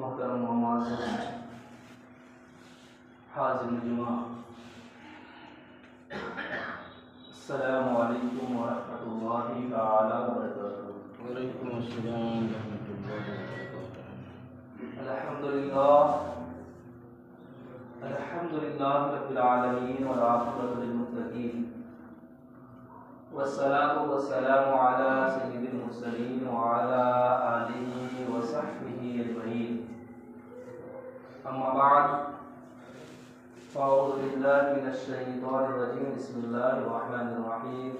मोहतरम मोहम्मद हाज़िर जुमा, अस्सलामु अलैकुम व रहमतुल्लाहि तआला व बरकातुहू। वअलैकुम अस्सलाम व रहमतुल्लाहि व बरकातुहू। अल्हम्दुलिल्लाह रब्बिल आलमीन व आक़िबतु लिल मुत्तक़ीन वस्सलातु वस्सलामु अला सय्यिदिल मुरसलीन व अला आलिहि व सहबिहि अजमईन। अम्मा बाद, फ़अऊज़ु बिल्लाहि मिनश शैतानिर रजीम, बिस्मिल्लाहिर रहमानिर रहीम।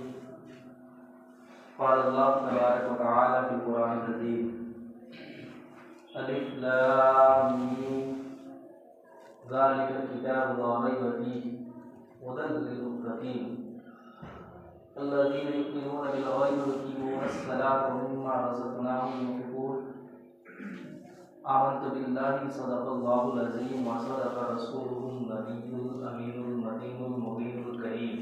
क़ाल अल्लाहु तबारक व तआला फ़िल क़ुरानिल अज़ीम, अलिफ लाम मीम, ज़ालिकल किताबु ला रैब फ़ीहि हुदल लिल मुत्तक़ीन अल्लज़ीना युमिनूना बिल ग़ैबि व युक़ीमूना अस्सलाता व मिम्मा रज़क़नाहुम यunfiqून। आमन्तु बिल्लाहि सदक़ल्लाहुल अज़ीम व सदक़ रसूलुहुन नबियुल अमीनुल मतीनुल मुबीनुल करीम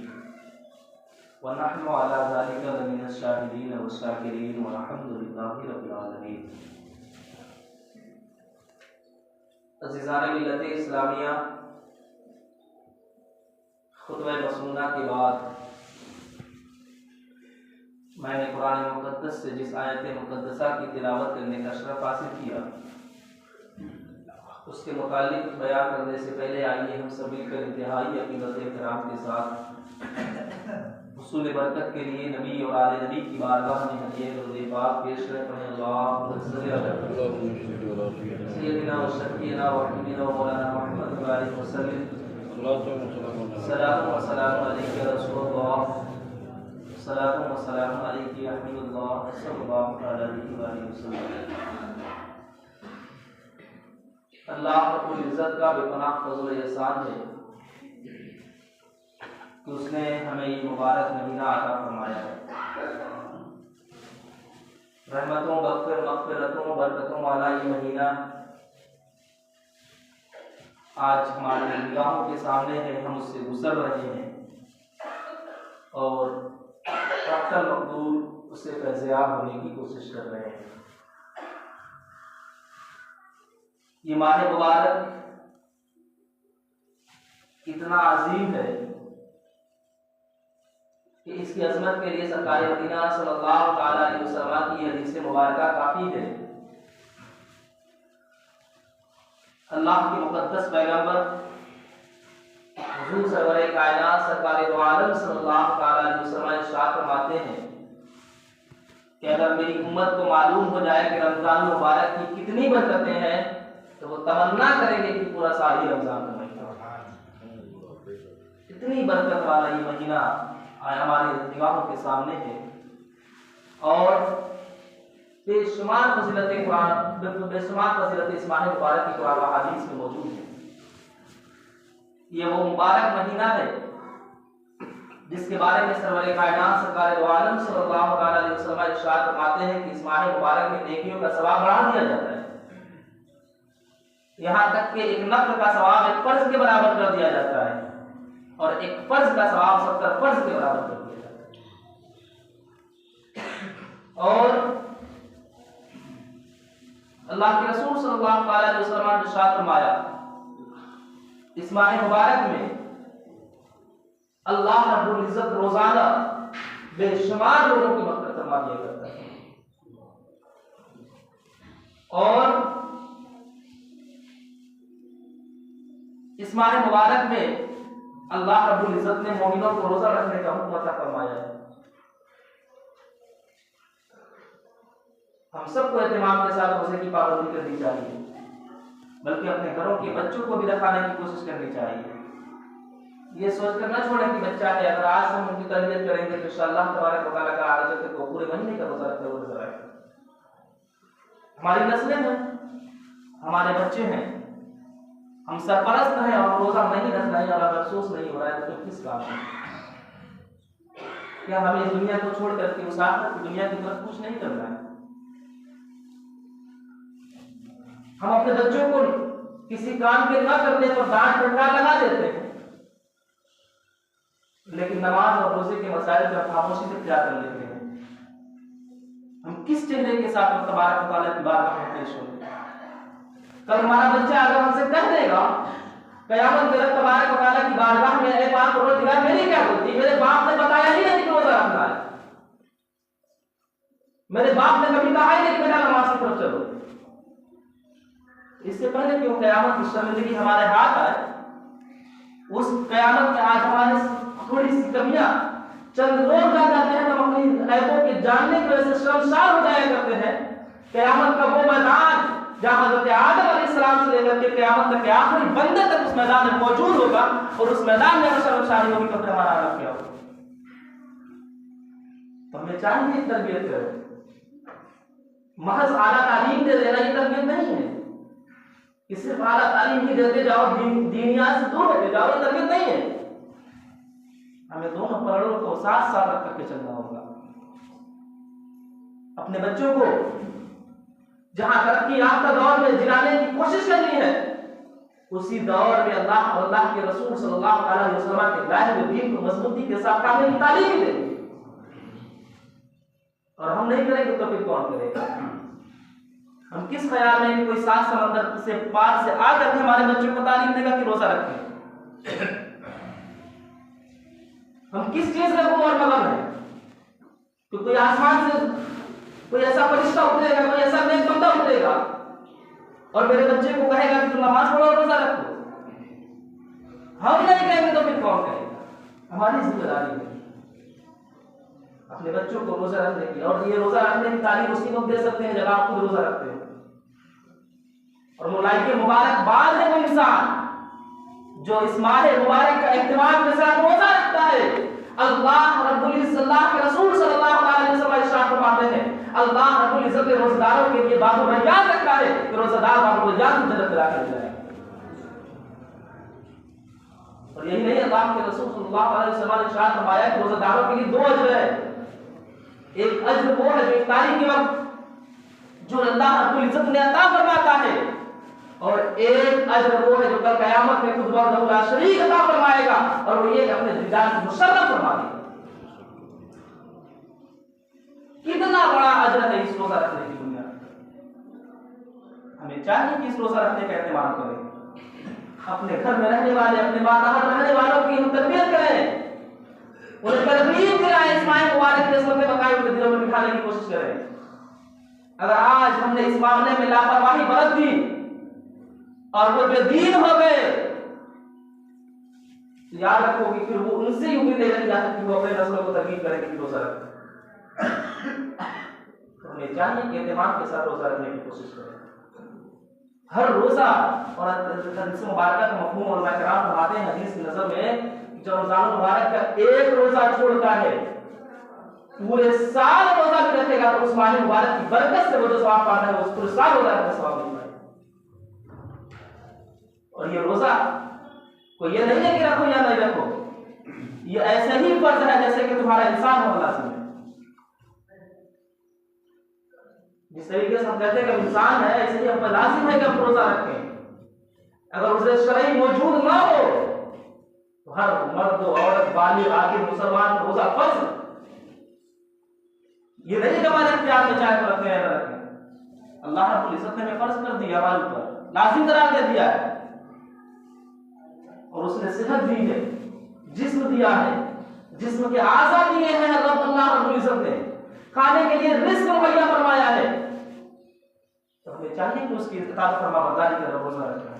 व नहनु अला ज़ालिका लमिनश शाहिदीन व शाकिरीन व अल्हम्दुलिल्लाहि रब्बिल आलमीन। अज़ीज़ान मिल्लत इस्लामिया, खुतबा मसनूना के बाद मैंने कुरान मुक़द्दस से जिस आयत मुक़द्दसा की तिलावत करने का शरफ़ हासिल किया, उसके मुतालिक बयान करने से पहले आइए हम सब मिलकर इंतहाई अक़ीदत एहतराम के साथ हुसूल बरकत के लिए नबी और आले नबी की बारगाह में हदीए दुरूद पाक पेश करें। अल्लाहुम्मा सल्लि अला सय्यिदिना व शफ़ीना व हबीबिना व मौलाना मुहम्मद व आलिहि व सल्लिम। सलातु व सलामु अलैका या रसूलल्लाह, सलातु व सलामु अलैका या हबीबल्लाह सल्लल्लाहु अलैहि व सल्लम। अल्लाह रब्बुल इज़्ज़त का बेपनाह फज़ल व एहसान है कि उसने हमें ये मुबारक महीना अता फरमाया है। रहमतों, मग़फ़िरतों, बरकतों वाला ये महीना आज हमारी निगाहों के सामने है, हम उससे गुज़र रहे हैं और अक्सर मक़बूल उससे फैज़याब होने की कोशिश कर रहे हैं। ये माह मुबारक इतना अजीम है कि इसकी अज़मत के लिए सरकार मदीना सल्लल्लाहु अलैहि वसल्लम की हदीस मुबारका काफ़ी है। अल्लाह के मुक़द्दस पैगंबर हुज़ूर सरवरे कायनात सरकार दो आलम सल्लल्लाहु अलैहि वसल्लम इरशाद फरमाते हैं कि अगर मेरी उम्मत को मालूम हो जाए कि रमज़ान मुबारक की कितनी बरकतें हैं तो वो तमन्ना करेंगे कि पूरा साल ही रमज़ान का महीना हो। इतनी बरकत वाला ये महीना हमारे निगाहों के सामने है और बेशुमार फजीलतें बेशुमार फजीलतें इस माह मुबारक की कुरान व हदीस में मौजूद है। ये वो मुबारक महीना है जिसके बारे में सरवरे कायनात सरकार दो आलम सल्लल्लाहु अलैहि वसल्लम इरशाद फरमाते हैं कि इस माह मुबारक में नेकियों का सवाब बढ़ा दिया जाता है। यहाँ तक कि एक नफ्ल का सवाब एक फर्ज के बराबर कर दिया जाता है और एक फर्ज का सवाब 70 फर्ज के बराबर कर दिया जाता है। और अल्लाह के रसूल सल्लल्लाहु अलैहि वसल्लम ने इरशाद फरमाया, इस माह मुबारक में अल्लाह रब्बुल इज़्ज़त रोजाना बेशुमार लोगों की मग़फ़िरत फरमा दिया करता है। और इस माह मुबारक में अल्लाह रब्बुल इज़्ज़त ने मोमिनों को रोजा रखने का हुक्म अता फरमाया है। हम सबको एहतिमाम के साथ रोजे की पाबंदी करनी चाहिए, बल्कि अपने घरों के बच्चों को भी रखाने की कोशिश करनी चाहिए। ये सोचकर न छोड़ें कि बच्चा है, अगर आज हम उनकी तरबियत करेंगे तो इंशाअल्लाह तबारक व तआला का आगे चलकर वो पूरे महीने का रोजा रखते हुए नजर आएगा। हमारी नस्लें हैं, हमारे बच्चे हैं, हम सरपरस्त हैं और रोजा नहीं रख रहे हैं और अफसोस नहीं हो रहा है तो किस काम में? क्या हमें इस दुनिया को छोड़ करके उस आखिरत की दुनिया की तरफ कुछ नहीं करना है? हम अपने बच्चों को किसी काम के न करने पर डांट फटकार लगा देते हैं, लेकिन नमाज और रोजे के मसाइल पर खामोशी से क्या कर लेते हैं। हम किस चेहरे के साथ तबारक व तआला की बारगाह में पेश होंगे? कल हमारा बच्चा अगर हमसे कह देगा कयामत में तबारक व तआला की बारगाह में, ए पाक परवरदिगार मेरी क्या गलती, मेरे बाप ने बताया ही नहीं कि रोजा रखना है, मेरे बाप ने कभी कहा ही नहीं कि बेटा नमाज की तरफ चलो। इससे पहले क्यों कयामत की शर्मिंदगी हमारे हाथ आए, उस कयामत में आज हमारे थोड़ी सी कमियां चंद लोग जा जाते हैं, हम अपनी ऐबों के जानने की वजह से शर्मसार हो जाया करते हैं। कयामत का वो मैदान जहां हज़रत आदम अलैहिस्सलाम से लेकर के कयामत तक के आखिरी बंदे तक उस मैदान में मौजूद होगा, और उस मैदान में अगर शर्मसारी होगी तो फिर हमारा आराम क्या होगा। तो हमें चाहिए तरबियत करें, महज आला तालीम दे देना ये तरबियत नहीं है कि सिर्फ आला तालीम ही देते जाओ, दीनियात से दूर होते जाओ, ये तरबियत नहीं है। हमें दोनों पहलुओं को साथ साथ रख करके चलना होगा। अपने बच्चों को जहां तरक्की याफ्ता दौर में जिलाने की कोशिश करनी है, उसी दौर में अल्लाह और अल्लाह के रसूल सल्लल्लाहु अलैहि वसल्लम के लाए हुए दीन को मजबूती के साथ कामयाबी की तालीम देंगे। और हम नहीं करेंगे तो फिर कौन करेगा। हम किस ख्याल में कि कोई सात समंदर से पार से आकर के हमारे बच्चों को तालीम देगा कि रोजा रखें। हम किस चीज में गुम और मगन है कि कोई आसमान से कोई ऐसा फरिश्ता उतरेगा, कोई ऐसा नेक बंदा उतरेगा और मेरे बच्चे को कहेगा कि तुम नमाज पढ़ो और रोजा रखो। हम नहीं कहेंगे तो फिर कौन कहेगा। हमारी जिम्मेदारी है अपने बच्चों को रोजा रखने की, और ये रोजा रखने की तालीम उसी लोग दे सकते हैं जब आप खुद रोजा रखते हो। और मुलाइके मुबारकबाद है वो इंसान जो इस माह मुबारक का एहतमाम के साथ रोजा रखता है। अल्लाह रब्बुल इज्जत, अल्लाह के रसूल सल्लल्लाहु अलैहि वसल्लम इरशाद फरमाते हैं, अल्लाह रब्बुल इज्जत ने रोजेदारों के लिए बाबुल रय्यान रखा है कि रोजेदार बाबुल रय्यान की जन्नत में दाखिल जाएंगे। और यही नहीं, अल्लाह के रसूल सल्लल्लाहु अलैहि वसल्लम ने इरशाद फरमाया कि रोजेदारों के लिए दो अजर है। एक अजर वो है जो इफ्तारी के वक्त जो अल्लाह रब्बुल इज्जत ने अता फरमाता है, और एक अजर वो है जो कल कयामत में खुद वहदहु ला शरीक अता फरमाएगा, और वो ये अपने दीदार को मुशर्रफ फरमा देगा। कितना बड़ा अजर है इस रोजा रखने की दुनिया। हमें चाहिए कि इस रोजा रखने का एहतमाम करें, अपने घर में रहने वाले, अपने बाहर रहने वालों की हम तरबियत करें, उन्हें तरगीब दिलाएं, इस माह मुबारक के इसमें बकाए उनके दिलों में बिठाने की कोशिश करें। अगर आज हमने इस मामले में लापरवाही बरत दी और वो बेदीन हो गए, तो याद रखो कि फिर वो उनसे ही उम्मीद नहीं रखी जा सकती वो अपने नस्लों को तरगीब करें कि रोजा रखें। तो हमें चाहिए कि एहतिमाम के साथ रोजा रखने की कोशिश करें। हर रोजा, और हदीस मुबारक का मफहूम और महतराम फरमाते हैं हदीस की नजर में, जो रमजान मुबारक का एक रोजा छोड़ता है पूरे साल रोजा भी रखेगा तो उस माह मुबारक की बरकत से वो जो सवाब पाता है वो पूरे साल रोजा का सवाब मिलता है। और ये रोजा कोई ये नहीं है कि रखो या नहीं रखो, ये ऐसे ही फर्ज है जैसे कि तुम्हारा इंसान होना लाजिम है। जिस तरीके से हम कहते हैं कि इंसान है, ऐसे ही हम पर लाजिम है कि हम रोजा रखें। अगर उसे शरई मौजूद ना हो तो हर मर्द औरत बालिग आखिर मुसलमान रोजा फर्ज। ये नहीं कि हमारे इख्तियार में चाहे तो रखें या ना रखें। अल्लाह रब्बुल इज्जत ने फर्ज कर दिया, हमारे ऊपर लाजिम करार दे दिया है, और उसने सेहत दी है, जिस्म दिया है, जिस्म के आज़ा दिए हैं अल्लाह रब्बुल इज्जत ने, खाने के लिए रिस्क मुहैया फरमाया है। तो हमें चाहिए कि उसकी इत्ताअत फरमाबरदारी के रोजा रखें।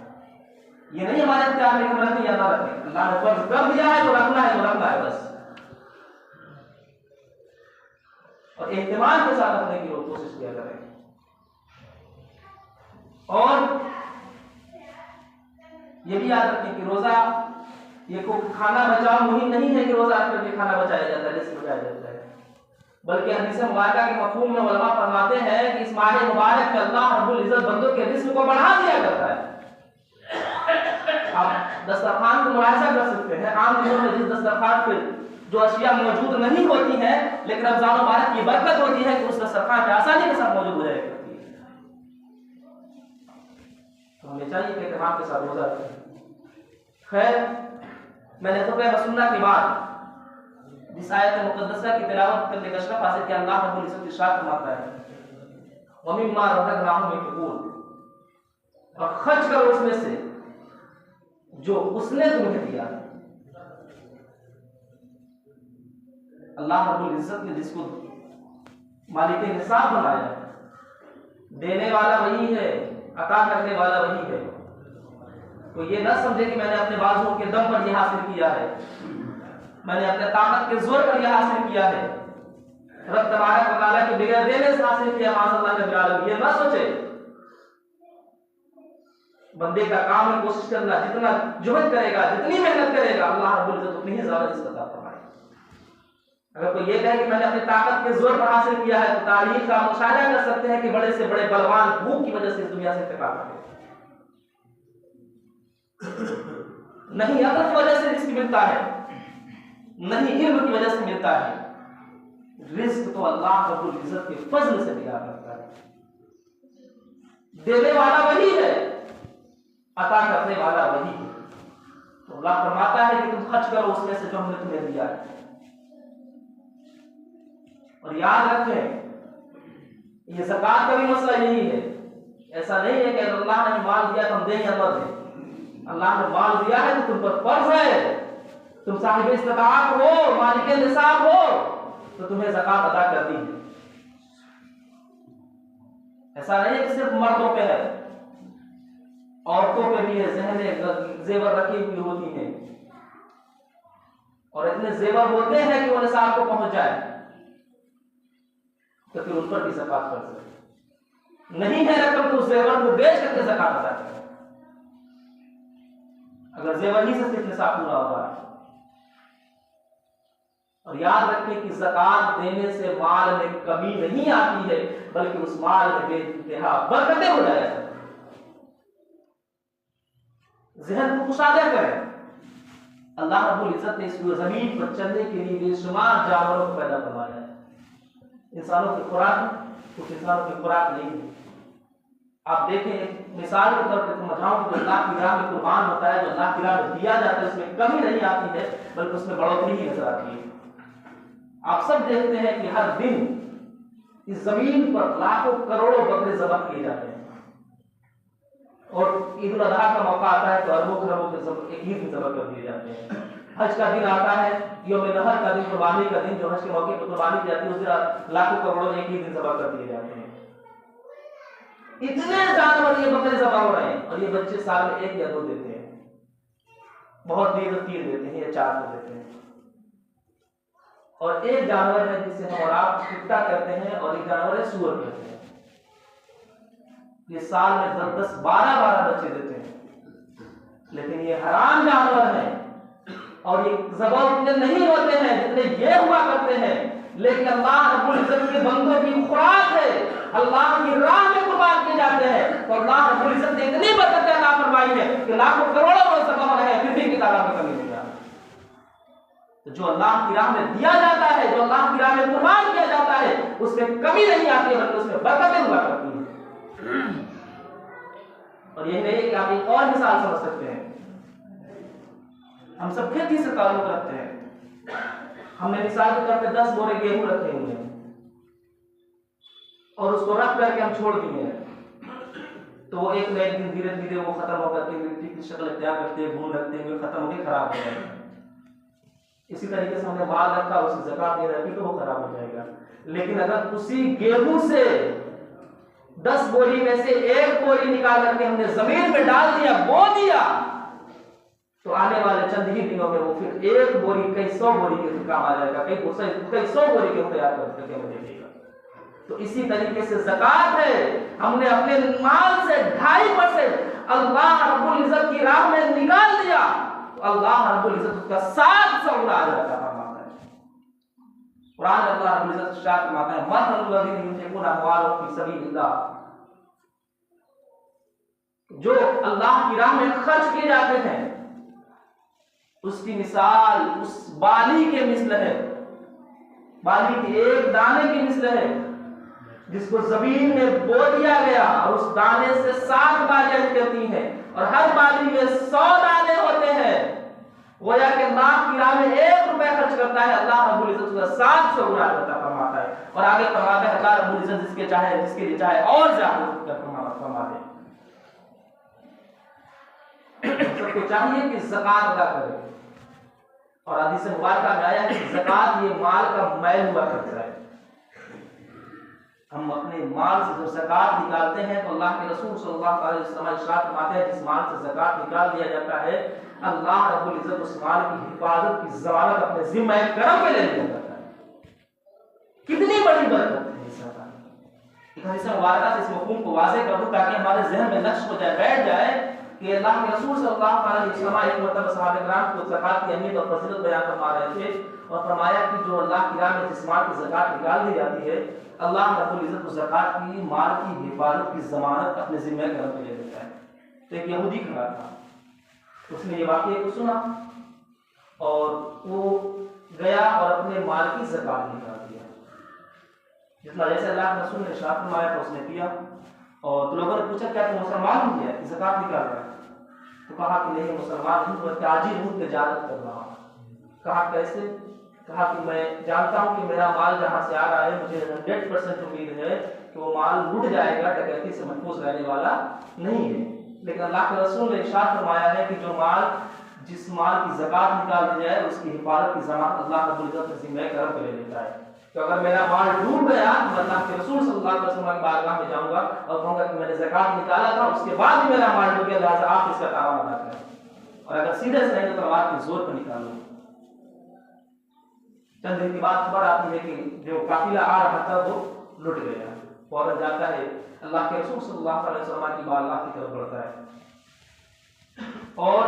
ये नहीं हमारे इख्तियार में हम रखें या ना रखें, अल्लाह ने फर्ज कर दिया है तो रखना है, तो रखना है बस। और एहतिमाम के साथ रखने की कोशिश किया करें। और ये भी याद रखें कि रोजा ये को खाना बचाओ मुहिम नहीं है कि रोजा रख करके खाना बचाया जाता है, रिस्क बचाया जाता है, बल्कि हदीस मुबारका के मफहूम में उलमा फरमाते हैं कि इस माह मुबारक में अल्लाह रब्बुल इज्जत बंदों के रिस्क को बढ़ा दिया करता है। आप दस्तरखान को मुलाहिजा कर सकते हैं, आम दिनों में जिस दस्तरखान पे जो अशिया मौजूद नहीं होती है, लेकिन रमजान मुबारक की बरकत होती है कि उस दस्तरखान पे आसानी के साथ मौजूद हो जाया करती है। तो हमें चाहिए कि एहतिमाम के साथ रोजा रखें। खैर, मैंने खुतबा मसनूना के बाद जिस आयत मुक़द्दसा की तिलावत करने का शरफ हासिल किया, अल्लाह रब्बुल इज्जत इरशाद फरमाता है, व मिम्मा रज़क़नाहुम युनफ़िक़ून, और खर्च करो उसमें से जो उसने तुम्हें दिया। अल्लाह रब्बुल इज्जत ने जिसको मालिक निसाब बनाया है, देने वाला वही है, अता करने वाला वही है। तो ये न समझे कि मैंने अपने बाजुओं के दम पर यह हासिल किया है, मैंने अपने ताकत के जोर पर यह हासिल किया है, रब तबारक व तआला के बगैर देने से हासिल किया। माशाअल्लाह के बिलाल ये ना सोचे। बंदे का काम है कोशिश करना, जितना जुहद करेगा, जितनी मेहनत करेगा, अल्लाह रब्बुल इज्जत उतनी ही ज्यादा इज्जत अता फरमाएगा। अगर कोई ये कहे कि मैंने अपनी ताकत के जोर पर हासिल किया है, तो तारीख का मुशाहिदा कर सकते हैं कि बड़े से बड़े बलवान भूख की वजह से इस दुनिया से इंतकाल कर गए। नहीं अकल की वजह से रिस्क मिलता है, नहीं इल्म की वजह से मिलता है। रिस्क तो अल्लाह रब्बुल इज्जत के फजल से दिया करता है। देने वाला वही है, अता करने वाला वही है। तो अल्लाह फरमाता है कि तुम खर्च करो उसमें से जो हमने तुम्हें दिया है। और याद रखें ये ज़कात का भी मसला यही है। ऐसा नहीं है कि अल्लाह ने माल दिया तो हम दें या न दें। अल्लाह ने माल दिया है तो तुम पर फर्ज है, तुम साहिब इस्तिताअत हो, मालिक निसाब हो, तो तुम्हें ज़कात अदा करनी है। ऐसा नहीं है कि सिर्फ मर्दों पे है, औरतों पे भी है। ज़हन जेवर रखी हुई होती हैं और इतने जेवर होते हैं कि वो निसाब को पहुंच जाए, तो फिर उन पर भी ज़कात फर्ज है। नहीं है रकम तो उस जेवर को बेच करके ज़कात अदा करें। अगर जेवर ही से सिर्फ निसाब पूरा हो रहा है। और याद रखें कि ज़कात देने से माल में कमी नहीं आती है, बल्कि उस माल में बेइंतहा बरकतें हो जाया करती हैं। ज़हन को कुशादा करें। अल्लाह रब्बुल इज्जत ने इस ज़मीन पर चलने के लिए बेशुमार जानवरों को पैदा फरमाया है। इंसानों की खुराक, कुछ इंसानों की खुराक नहीं है। आप देखें मिसाल के तौर पर समझाऊं कि अल्लाह की राह में कुर्बान होता है, जो अल्लाह की राह में दिया जाता है, उसमें कमी नहीं आती है, बल्कि उसमें बढ़ोतरी ही नजर आती है। आप सब देखते हैं कि हर दिन इस जमीन पर लाखों करोड़ों बकरे ज़बह किए जाते हैं, और ईद उल अजहा का मौका आता है तो अरबों खरबों के एक ही दिन ज़बह कर दिए जाते हैं। हज का दिन आता है, यौम नहर का दिन, कुर्बानी का दिन, जो हज के मौके पर कुर्बानी की जाती है, उस दिन लाखों करोड़ों एक ही दिन ज़बह कर दिए जाते हैं। इतने जानवर ये बकरे ज़बह हो रहे हैं, और ये बच्चे साल में 1 या 2 देते हैं, बहुत देर 3 देते हैं या 4 देते हैं। और एक जानवर है जिसे हम और आप कुत्ता कहते हैं, और एक जानवर है सूअर कहते हैं। ये साल में 10-12 बच्चे देते हैं, लेकिन ये हराम जानवर है, और ये ज़बह उतने नहीं होते हैं जितने ये हुआ करते हैं। लेकिन अल्लाह रब्बुल इज्जत के बंदों की खुराक है, अल्लाह की राह में कुर्बान किए जाते हैं। तो अल्लाह रब्बुल इज्जत ने इतनी बरकतें अता फरमाई है कि लाखों करोड़ों लोग ज़बह हो रहे हैं, फिर भी की तादाद में कमी नहीं आ रही। तो जो अल्लाह की राह में दिया जाता है, जो अल्लाह की राह में कुर्बान किया जाता है, उसमें कमी नहीं आती है, बल्कि उसमें बरकतें हुआ करती हैं। और यही नहीं कि आप एक और मिसाल समझ सकते हैं। हम सब खेती से ताल्लुक रखते हैं। हमने मिसाल के तौर पे 10 बोरे गेहूं रखे हुए हैं, और उसको रख करके हम छोड़ दिए हैं, तो वो एक न एक दिन धीरे धीरे वो खत्म होकर के मिट्टी की शक्ल इख्तियार करते हुए, गुण रखते हुए खत्म होकर खराब हो जाएगा। इसी तरीके से हमने माल रखा, उसकी ज़कात नहीं रखी, तो वो खराब हो जाएगा। लेकिन अगर उसी गेहूं से 10 बोरी में से 1 बोरी निकाल करके हमने जमीन में डाल दिया, बो दिया, तो आने वाले चंद ही दिनों में वो फिर 1 बोरी कई 100 बोरी के काम आ जाएगा, कई 100 बोरी के तैयार करके हमें दे देगा। तो इसी तरीके से ज़कात है, हमने अपने माल से 2.5% अल्लाह रब्बुल इज्जत की राह में निकाल दिया, तो अल्लाह रब्बुल इज्जत उसका 700 गुना अता फरमाता है। कुरान में अल्लाह रब्बुल इज्जत इरशाद फरमाता है, मथलुल लज़ीना युनफ़िक़ूना अम्वालहुम फ़ी सबीलिल्लाह, जो अल्लाह की राह में खर्च किए जाते हैं, उसकी मिसाल उस बाली के मिस्ल है, बाली के एक दाने की मिस्ल है, जिसको जमीन में बो दिया गया, और उस दाने से 7 बालियां निकलती हैं, और हर बाली में 100 दाने होते हैं। गोया कि अल्लाह की राह में 1 रुपया खर्च करता है, अल्लाह रब्बुल इज्जत उसका 700 गुना अता फरमाता है। और आगे फरमाता है अल्लाह रब्बुल इज्जत जिसके लिए चाहे और ज्यादा फरमाते हैं। सबको चाहिए कि ज़कात अदा करे। और हदीस मुबारक में आया है कि ज़कात ये माल का मैल हुआ करता है। हम अपने माल से जब ज़कात निकालते हैं तो अल्लाह के रसूल सल्लल्लाहु अलैहि वसल्लम इरशाद फरमाते हैं जिस माल से ज़कात निकाल दिया जाता है अल्लाह रब्बुल इज्जत उस माल की हिफाजत की ज़मानत अपने ज़िम्मे करम पे ले लिया जाता है। कितनी बड़ी बरकत है इस ज़कात। एक हदीस मुबारक से इस मफ़हूम को वाज़ेह कर दूं ताकि हमारे ज़हन में नक्श हो जाए, बैठ जाए कि अल्लाह के रसूल सल्लल्लाहु अलैहि वसल्लम एक मरतबा सहाबा किराम को ज़कात की अहमियत और फजीलत बयान फरमा रहे थे और फरमाया कि जो अल्लाह की राह में जिस माल की ज़कात निकाल दी जाती है अल्लाह रब्बुल इज्जत उस ज़कात की माल की हिफाजत की ज़मानत अपने ज़िम्मे करम पे ले लेता है। तो एक यहूदी खड़ा था, उसने ये वाक़या को सुना और वो गया और अपने माल की ज़कात निकाल दिया। जितना जैसे अल्लाह के रसूल ने इरशाद फरमाया था उसने किया। और तो लोगों ने पूछा क्या तुम मुसलमान हो गया ज़कात निकाल रहा है? तो कहा कि नहीं मुसलमान हूँ, मैं ताजिर हूँ, तिजारत कर रहा हूँ। कहा कैसे? कहा कि मैं जानता हूँ कि मेरा माल जहाँ से आ रहा है मुझे 100% उम्मीद है कि वो माल लूट जाएगा, डकैती से महफूज रहने वाला नहीं है। लेकिन अल्लाह के रसूल ने इरशाद फरमाया है कि जो माल जिस माल की ज़कात निकाल दी जाए उसकी हिफाजत की ज़मानत अल्लाह रब्बुल इज्जत ज़िम्मे करम पे ले लेता है। तो अगर मेरा माल डूब गया तो अल्लाह के रसूल सल्लल्लाहु अलैहि वसल्लम की बारगाह में जाऊंगा और कहूंगा कि मैंने ज़कात निकाला था, उसके बाद भी मेरा माल डूब गया, लिहाजा आप इसका तावान अदा करें। और अगर सीधे से नहीं तो तलवार के जोर पर निकालो। चंद दिन के बाद खबर आती है कि जो काफिला आ रहा था वो लुट गया। फौरन जाता है अल्लाह के रसूल सल्लल्लाहु अलैहि वसल्लम की बारगाह की तरफ बढ़ता है और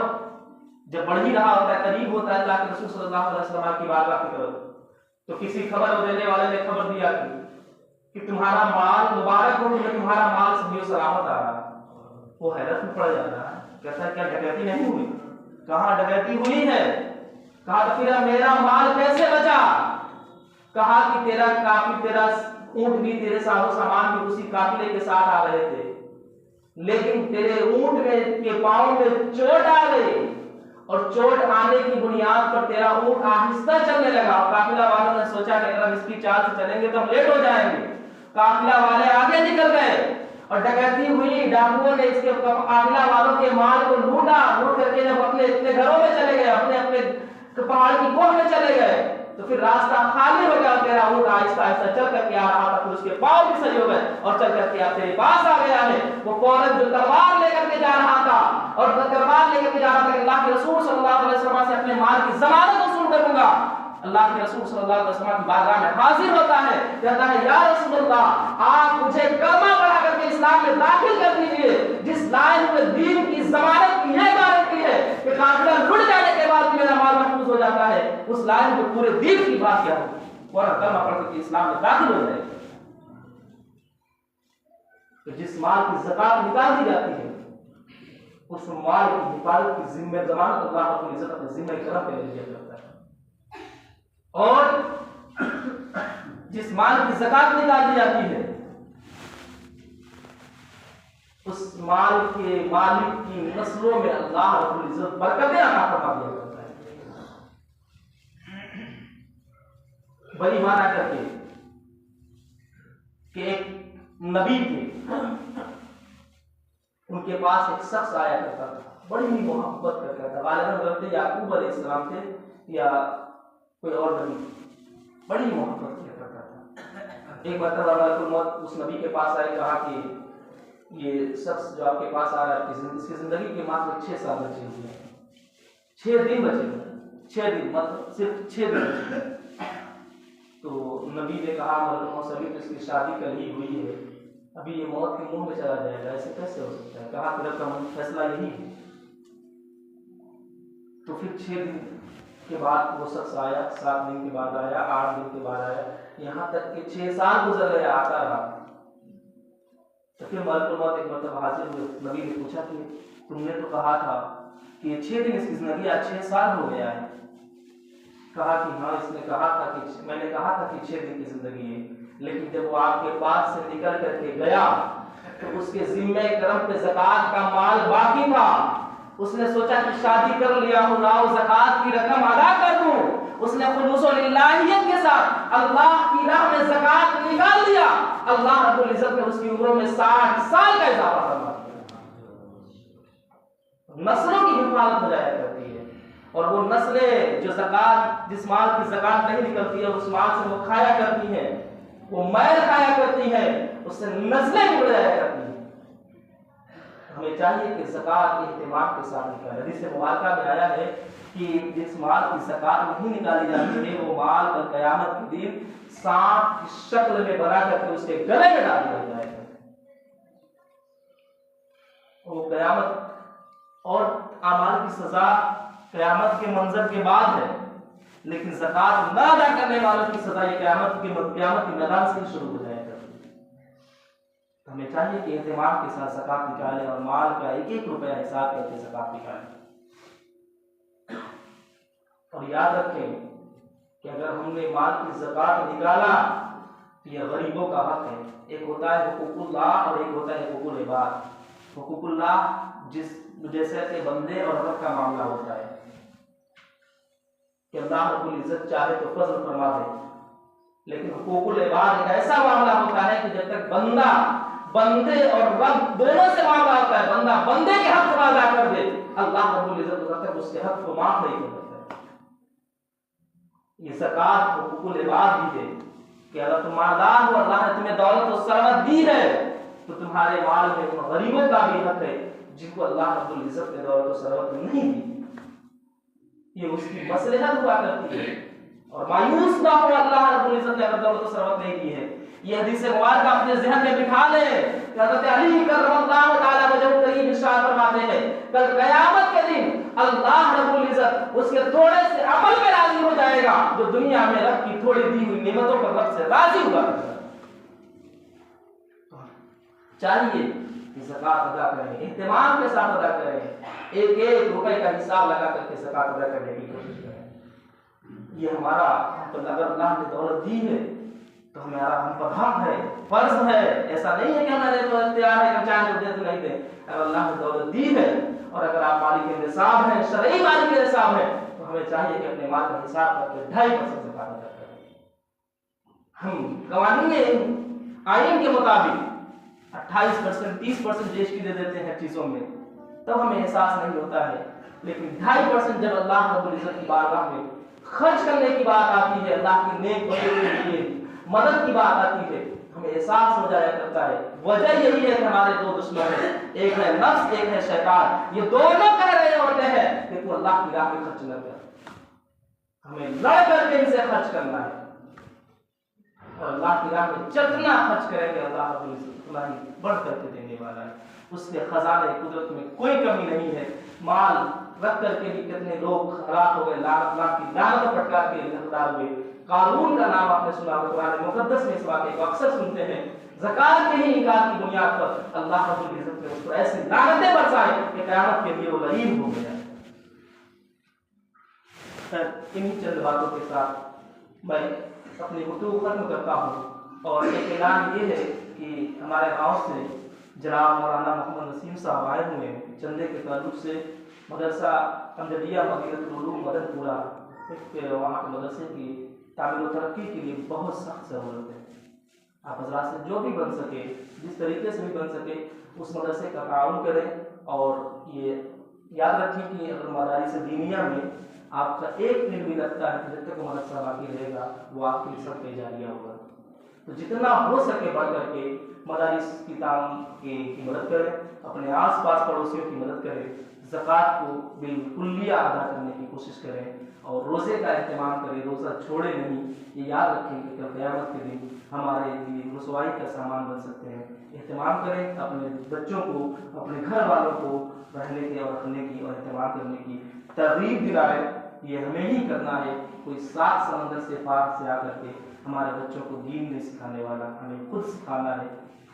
जब बढ़ ही रहा होता है, करीब होता है अल्लाह के रसूल सल्लल्लाहु अलैहि वसल्लम की बारगाह की तरफ, तो किसी खबर देने वाले ने खबर दिया कि तुम्हारा माल मुबारक हो, तुम्हारा माल सही सलामत आ रहा है। वो हैरत में पड़ जाता है, कहता है क्या डकैती नहीं हुई? कहाँ डकैती हुई है? कहा तो फिर मेरा माल कैसे बचा? कहा कि तेरा ऊंट भी तेरे सारो सामान भी उसी काफिले के साथ आ रहे थे, लेकिन तेरे ऊंट में के पांव में चोट आ गई और चोट आने की बुनियाद पर तेरा ऊंट आहिस्ता चलने लगा। काफिला वालों ने सोचा कि अगर हम इसकी चाल से चलेंगे तो हम लेट हो जाएंगे। काफिला वाले आगे निकल गए और डकैती हुई। डाकुओं ने इसके काफिला वालों के माल को लूटा। लूट करके जब अपने घरों में चले गए, अपने पहाड़ की कोह में चले गए, तो फिर रास्ता खाली हो गया। तेरा ऊंट आहिस्ता आहिस्ता चल करके आ रहा था, फिर उसके पांव भी सही हो गए और चल करके आप तेरे पास आ गया है। वो फौरन जो तलवार लेकर के जा रहा था और तलवार लेकर के जा रहा था कि अल्लाह के रसूल सल्लल्लाहु अलैहि वसल्लम से अपने माल की ज़मानत वसूल करूंगा। अल्लाह के रसूल सल्लल्लाहु अलैहि वसल्लम की बारगाह में हाजिर होता है, कहता है या रसूलल्लाह आप मुझे कलमा पढ़ा करके इस्लाम में दाखिल कर दीजिए। जिस लाइन में दीन की ज़मानत की है गारंटी है कि काफिला लुट जाने के बाद मेरा माल महफूज हो जाता है, उस लाइन में पूरे दीन की बात क्या होगी और कलमा पढ़ करके इस्लाम में दाखिल हो जाए। तो जिस माल की ज़कात निकाल दी जाती है उस माल की हिफाजत की जिम्मे ज़मानत अल्लाह रब्बुल इज्जत अपने जिम्मे करम पे ले लिया करता है। और जिस माल की ज़कात निकाल दी जाती है उस माल के मालिक की नस्लों में अल्लाह रब्बुल इज्जत बरकतें अता फरमा दिया करता है। बड़ी माना करके कि एक नबी थे, उनके पास एक शख्स आया करता था, बड़ी ही मोहब्बत करता था। गालिबन याकूब अलैहिस्सलाम थे या कोई और नबी, बड़ी मोहब्बत किया करता था। एक मरतबा मलकुल मौत उस नबी के पास आए, कहा कि ये शख्स जो आपके पास आ रहा है इसकी जिंदगी के मात्र 6 साल बचे हुए हैं, 6 दिन बचे हुए हैं, 6 दिन मतलब सिर्फ 6 दिन बचे हैं। तो नबी ने कहा मलकुल मौत सभी तो इसकी शादी कल ही हुई है, अभी ये मौत के मुंह में चला जाएगा, ऐसे कैसे हो सकता है? कहा कि रब का फैसला यही है। तो फिर 6 दिन के बाद वो शख्स आया, 7 दिन के बाद आया, 8 दिन के बाद आया, यहाँ तक कि 6 साल गुजर गया, आता रहा। तो फिर मलकुल मौत एक मरतबा हाजिर हुए, नबी ने पूछा कि तुमने तो कहा था कि 6 दिन इसकी जिंदगी, आज 6 साल हो गया है। कहा कि हाँ, इसने कहा था कि मैंने कहा था कि 6 दिन की जिंदगी है, लेकिन जब वो आपके पास से निकल करके गया तो उसके जिम्मे करम पे ज़कात का माल बाकी था। उसने सोचा कि शादी कर लिया हूं, लाओ ज़कात की रकम अदा कर दूं। उसने खुलूस और लिल्लाहियत के साथ अल्लाह की राह में ज़कात निकाल दिया। अल्लाह रब्बुल इज्जत ने उसकी उम्र में 60 साल का इजाफा फरमा दिया। नस्लों की हिफाजत हो जाया करती है। और वो नस्लें जो ज़कात, जिस माल की ज़कात नहीं निकलती है, उस माल से वो खाया करती हैं, वो मैल खाया करती है, उससे नस्लें बिगड़ जाया करती हैं। हमें चाहिए कि ज़कात इहतिमाम के साथ निकालें। हदीस मुबारका में आया है कि जिस माल की ज़कात नहीं निकाली जाती है, वो माल कल क़यामत के दिन सांप की शक्ल में बना करके उसके गले में डाल दिया जाएगा। वो क़यामत और आमाल की सजा क़यामत के मंजर के बाद है, लेकिन ज़कात न अदा करने वालों की सजा ये क़यामत के मैदान से ही शुरू हो जाएगा। हमें चाहिए कि एहतिमाम के साथ ज़कात निकालें और माल का एक एक रुपया हिसाब करके ज़कात निकालें। और याद रखें कि अगर हमने माल की ज़कात निकाला तो यह गरीबों का हक है। एक होता है हुकूकुल्लाह और एक होता है हुकूकुल इबाद। हुकूकुल्लाह जैसे कि बंदे और हक का मामला होता है कि अल्लाह रब्बुल इज्जत चाहे तो फज़ल फरमा दे, लेकिन हुकूकुल इबाद एक ऐसा मामला होता है कि जब तक बंदे और रब दोनों से मामला होता है, बंदा बंदे के हक को अदा कर दे, अल्लाह रब्बुल इज्जत तब तक उसके हक को माफ नहीं कर सकता। ये ज़कात हुकूकुल इबाद भी है कि अगर तुम मालदार हो, अल्लाह ने तुम्हें दौलत और सरवत दी है, तो तुम्हारे माल में उन गरीबों का भी हक है जिनको अल्लाह रब्बुल इज्जत ने दौलत और सरवत नहीं दी। ये उसकी मसलहत हुआ करती है। और मायूस ना हो, अल्लाह रब्बुल इज्जत ने अगर दौलत और सरवत नहीं दी है। ये हदीस मुबारक अपने ज़हन में बिठा ले। हज़रत अली करमल्लाहु तआला वजहु करीम इरशाद फरमाते हैं, कल क़यामत के दिन अल्लाह रब्बुल इज्जत उसके थोड़े से अमल में राजी हो जाएगा जो दुनिया में रब की थोड़ी दी हुई नेमतों पर रब से राजी हुआ। चाहिए कि ज़कात अदा करें, इहतिमाम के साथ अदा करें, एक एक रुपए का हिसाब लगा करके ज़कात अदा करने की कोशिश करें। ये हमारा, अगर अल्लाह ने दौलत दी है तो हमारा हम पर हक है, फर्ज है। ऐसा नहीं है कि हमारे तो इख्तियार है कि चाहे तो दे तो नहीं दे। अगर अल्लाह ने दौलत दी है और अगर आप मालिक निसाब हैं, शरई मालिक निसाब हैं, तो हमें चाहिए कि अपने माल का हिसाब करके 2.5% ज़कात अदा करें। हम कवानीन आईन के मुताबिक 28%, 30% जीएसटी दे देते हैं चीजों में, तब हमें एहसास नहीं होता है। लेकिन 2.5% जब अल्लाह रब्बुल इज्जत की बारगाह में खर्च करने की बात आती है, अल्लाह के नेक बंदों के लिए मदद की बात आती है, हमें एहसास हो जाया करता है। वजह यही है कि हमारे दो दुश्मन हैं, एक है नफ्स, एक है शैतान। ये दोनों कह रहे होते हैं कि तू अल्लाह की राह में खर्च न कर, हमें लड़ करके इनसे खर्च करना है। और अल्लाह की राह में जितना खर्च करेंगे अल्लाह रब्बुल इज्जत उतना ही बढ़ करके देने वाला है। उसके खजाने कुदरत में कोई कमी नहीं है। माल रख करके भी कितने लोग हलाक हो गए, लाख की लानत फटकार के हकदार हुए। कारून का नाम आपने सुना होगा, कुरान मुकद्दस में इस वाक़े को अक्सर सुनते हैं। ज़कात के ही इनकार की बुनियाद पर अल्लाह रब्बुल इज्जत ने उसको ऐसी लानतें बरसाई कि क़यामत के लिए वो लईन हो गया। इन्हीं चंद बातों के साथ मैं अपनी गुफ्तगू खत्म करता हूँ। और एक ऐलान ये है कि हमारे गांव से जनाब मौलाना मोहम्मद नसीम साहब आए हुए हैं चंदे के ताल्लुक से। मदरसा अमजदिया मदीनतुल उलूम मदनपुरा, वहाँ के मदरसे की तामीर व तरक्की के लिए बहुत सख्त ज़रूरत है। आप हज़रात से जो भी बन सके, जिस तरीके से भी बन सके, उस मदरसे का ताउन करें। और ये याद रखें कि अगर मदारिस दीनिया में आपका एक दिन भी लगता है तो जब तक मदरसा बाकी रहेगा वो आपके लिए सब पे जारिया होगा। तो जितना हो सके बढ़ करके मदारिस की तामीर की मदद करें, अपने आस पास पड़ोसियों की मदद करें, ज़कात को बिल्कुलिया अदा करने की कोशिश करें और रोज़े का एहतमाम करें, रोज़ा छोड़े नहीं। ये याद रखें कि कल क़यामत के दिन हमारे लिए रुसवाई का सामान बन सकते हैं। एहतमाम करें, अपने बच्चों को, अपने घर वालों को रहने की और रखने की और एहतमाम करने की तरगीब दिलाएं। ये हमें ही करना है, कोई 7 समंदर से पार से आकर के हमारे बच्चों को दीन नहीं सिखाने वाला, हमें खुद सिखाना है,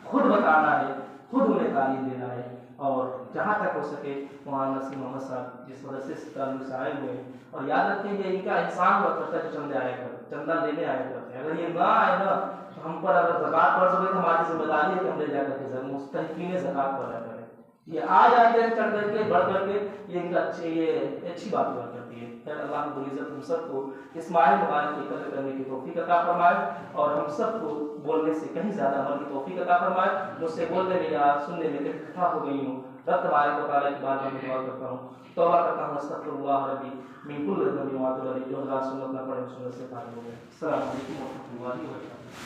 खुद बताना है, खुद उन्हें तालीम देना है। और जहाँ तक हो सके वहाँ नसीम मोहम्मद साहब जिस मदरसे से ताल्लुक़ से आए हुए हैं, और याद रखेंगे इनका एहसान हुआ करता है जो चंदे आया कर, चंदा लेने आया करते हैं। अगर ये ना आए ना तो हम पर अगर ज़कात फर्ज हो गई तो हमारी जिम्मेदारी है कि हम ले जाकर के मुस्तहिक़ीन ज़कात को अदा करें। ये आ जाते हैं चढ़ करके बढ़ करके, ये इनका ये अच्छी बात हुआ करती है। खैर अल्लाह रब्बुल इज्जत हम सबको इस माह मुबारक की कदर करने की तौफीक अता फरमाए और हम सबको बोलने से कहीं ज्यादा अमल की तौफीक अता फरमाए। मुझसे बोलने में या सुनने में कहीं खता हो गई हूँ, रब तबारक व तआला की बात में दुआ करता हूँ, तौबा करता हूँ, अस्तगफिरुल्लाह रब्बी मिन कुल्लि ज़ंबिन व अतूबु इलैह। जो हज़ार सुन्नत ना पढ़े सुन्नत से फारिग हो गए। अस्सलामु अलैकुम व रहमतुल्लाहि व बरकातहू।